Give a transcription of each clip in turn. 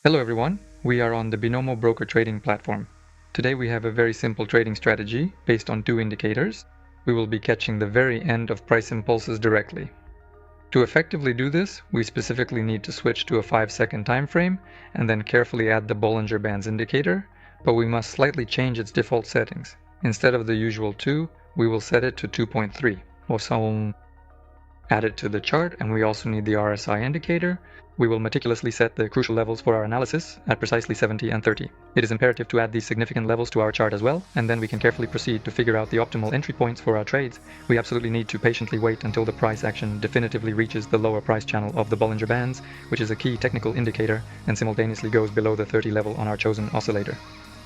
Hello everyone, we are on the Binomo Broker trading platform. Today we have a very simple trading strategy based on two indicators. We will be catching the very end of price impulses directly. To effectively do this, we specifically need to switch to a 5-second time frame and then carefully add the Bollinger Bands indicator, but we must slightly change its default settings. Instead of the usual 2, we will set it to 2.3. So add it to the chart, and we also need the RSI indicator. We will meticulously set the crucial levels for our analysis at precisely 70 and 30. It is imperative to add these significant levels to our chart as well, and then we can carefully proceed to figure out the optimal entry points for our trades. We absolutely need to patiently wait until the price action definitively reaches the lower price channel of the Bollinger Bands, which is a key technical indicator, and simultaneously goes below the 30 level on our chosen oscillator.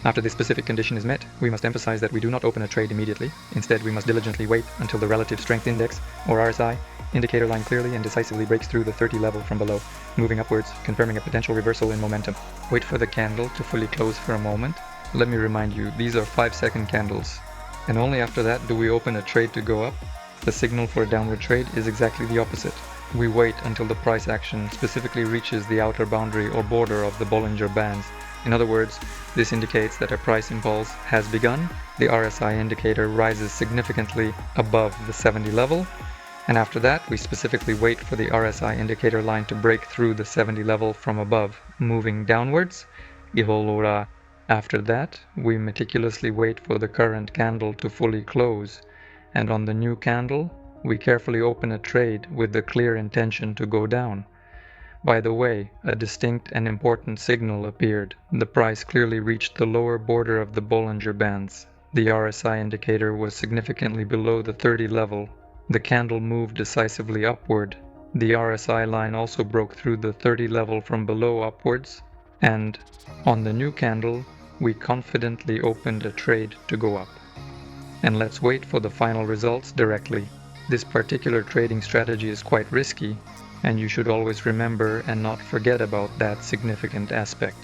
After this specific condition is met, we must emphasize that we do not open a trade immediately. Instead, we must diligently wait until the relative strength index, or RSI, indicator line clearly and decisively breaks through the 30 level from below, moving upwards, confirming a potential reversal in momentum. Wait for the candle to fully close for a moment. Let me remind you, these are 5-second candles, and only after that do we open a trade to go up. The signal for a downward trade is exactly the opposite. We wait until the price action specifically reaches the outer boundary or border of the Bollinger Bands. In other words, this indicates that a price impulse has begun, the RSI indicator rises significantly above the 70 level, and after that we specifically wait for the RSI indicator line to break through the 70 level from above, moving downwards. After that, we meticulously wait for the current candle to fully close, and on the new candle, we carefully open a trade with the clear intention to go down. By the way, a distinct and important signal appeared. The price clearly reached the lower border of the Bollinger Bands. The RSI indicator was significantly below the 30 level. The candle moved decisively upward. The RSI line also broke through the 30 level from below upwards. And on the new candle, we confidently opened a trade to go up. And let's wait for the final results directly. This particular trading strategy is quite risky, and you should always remember and not forget about that significant aspect.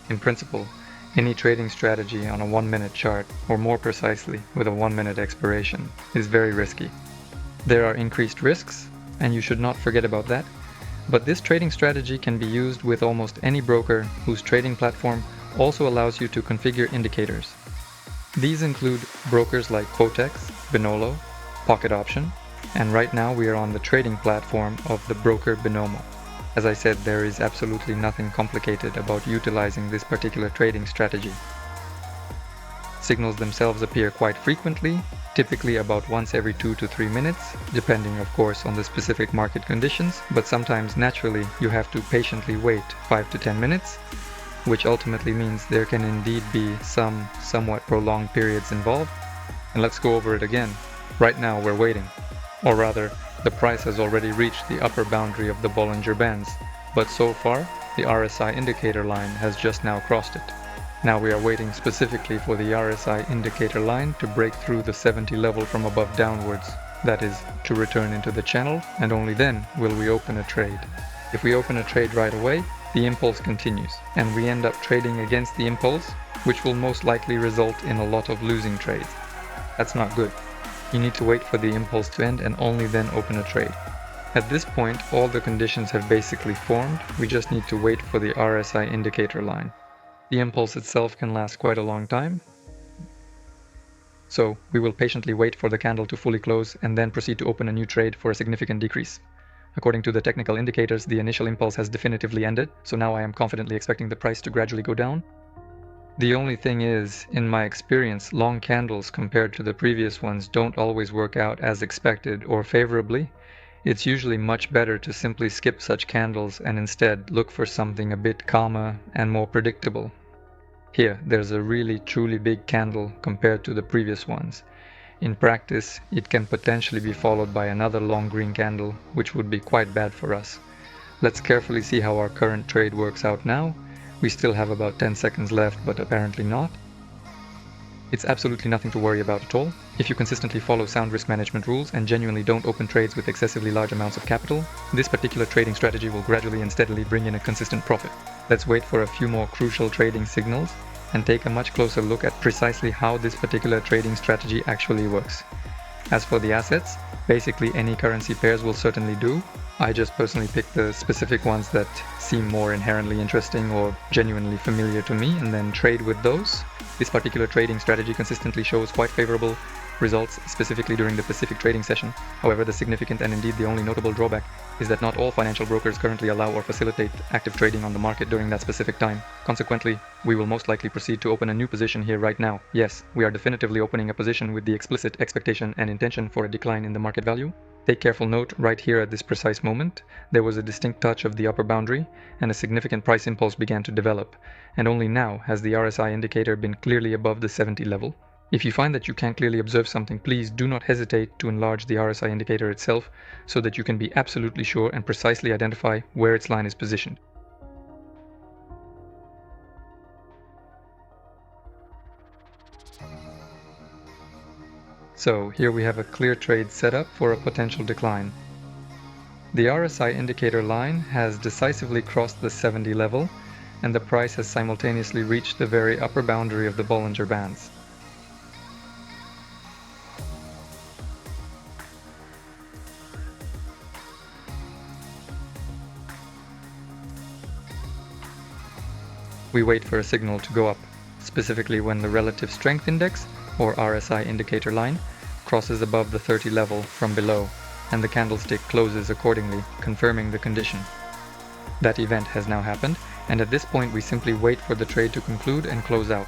In principle, any trading strategy on a 1-minute chart, or more precisely, with a 1-minute expiration, is very risky. There are increased risks, and you should not forget about that, but this trading strategy can be used with almost any broker whose trading platform also allows you to configure indicators. These include brokers like Quotex, Binolo, Pocket Option, and right now we are on the trading platform of the broker Binomo. As I said, there is absolutely nothing complicated about utilizing this particular trading strategy. Signals themselves appear quite frequently, typically about once every 2 to 3 minutes, depending of course on the specific market conditions, but sometimes naturally you have to patiently wait 5 to 10 minutes, which ultimately means there can indeed be some somewhat prolonged periods involved. And let's go over it again. Right now we're waiting. Or rather, the price has already reached the upper boundary of the Bollinger Bands, but so far, the RSI indicator line has just now crossed it. Now we are waiting specifically for the RSI indicator line to break through the 70 level from above downwards, that is, to return into the channel, and only then will we open a trade. If we open a trade right away, the impulse continues, and we end up trading against the impulse, which will most likely result in a lot of losing trades. That's not good. You need to wait for the impulse to end and only then open a trade. At this point, all the conditions have basically formed, we just need to wait for the RSI indicator line. The impulse itself can last quite a long time, so we will patiently wait for the candle to fully close and then proceed to open a new trade for a significant decrease. According to the technical indicators, the initial impulse has definitively ended, so now I am confidently expecting the price to gradually go down. The only thing is, in my experience, long candles compared to the previous ones don't always work out as expected or favorably. It's usually much better to simply skip such candles and instead look for something a bit calmer and more predictable. Here, there's a really truly big candle compared to the previous ones. In practice, it can potentially be followed by another long green candle, which would be quite bad for us. Let's carefully see how our current trade works out now. We still have about 10 seconds left, but apparently not. It's absolutely nothing to worry about at all. If you consistently follow sound risk management rules and genuinely don't open trades with excessively large amounts of capital, this particular trading strategy will gradually and steadily bring in a consistent profit. Let's wait for a few more crucial trading signals and take a much closer look at precisely how this particular trading strategy actually works. As for the assets, basically any currency pairs will certainly do. I just personally pick the specific ones that seem more inherently interesting or genuinely familiar to me and then trade with those. This particular trading strategy consistently shows quite favorable results, specifically during the Pacific trading session. However, the significant and indeed the only notable drawback is that not all financial brokers currently allow or facilitate active trading on the market during that specific time. Consequently, we will most likely proceed to open a new position here right now. Yes, we are definitively opening a position with the explicit expectation and intention for a decline in the market value. Take careful note, right here at this precise moment, there was a distinct touch of the upper boundary and a significant price impulse began to develop, and only now has the RSI indicator been clearly above the 70 level. If you find that you can't clearly observe something, please do not hesitate to enlarge the RSI indicator itself so that you can be absolutely sure and precisely identify where its line is positioned. So here we have a clear trade setup for a potential decline. The RSI indicator line has decisively crossed the 70 level, and the price has simultaneously reached the very upper boundary of the Bollinger Bands. We wait for a signal to go up, specifically when the Relative Strength Index, or RSI indicator line, crosses above the 30 level from below, and the candlestick closes accordingly, confirming the condition. That event has now happened, and at this point we simply wait for the trade to conclude and close out.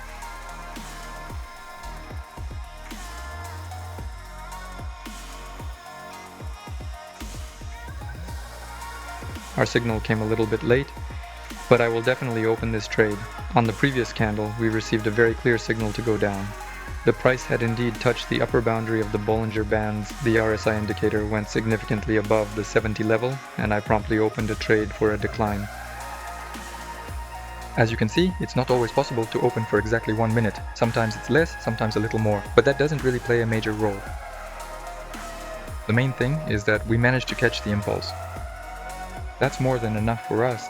Our signal came a little bit late, but I will definitely open this trade. On the previous candle, we received a very clear signal to go down. The price had indeed touched the upper boundary of the Bollinger Bands. The RSI indicator went significantly above the 70 level, and I promptly opened a trade for a decline. As you can see, it's not always possible to open for exactly 1 minute. Sometimes it's less, sometimes a little more, but that doesn't really play a major role. The main thing is that we managed to catch the impulse. That's more than enough for us.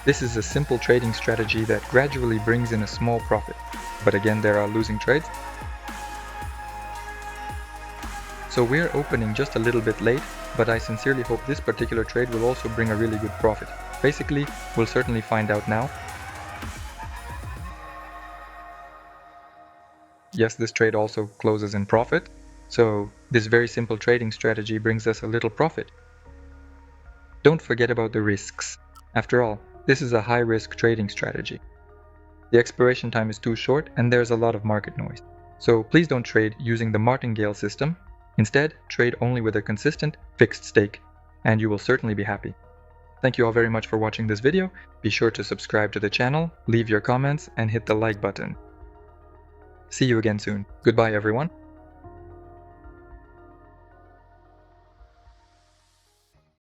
This is a simple trading strategy that gradually brings in a small profit. But again, there are losing trades. So we're opening just a little bit late, but I sincerely hope this particular trade will also bring a really good profit. Basically, we'll certainly find out now. Yes, this trade also closes in profit. So this very simple trading strategy brings us a little profit. Don't forget about the risks. After all, this is a high-risk trading strategy. The expiration time is too short and there's a lot of market noise. So please don't trade using the martingale system. Instead, trade only with a consistent, fixed stake, and you will certainly be happy. Thank you all very much for watching this video. Be sure to subscribe to the channel, leave your comments, and hit the like button. See you again soon. Goodbye, everyone.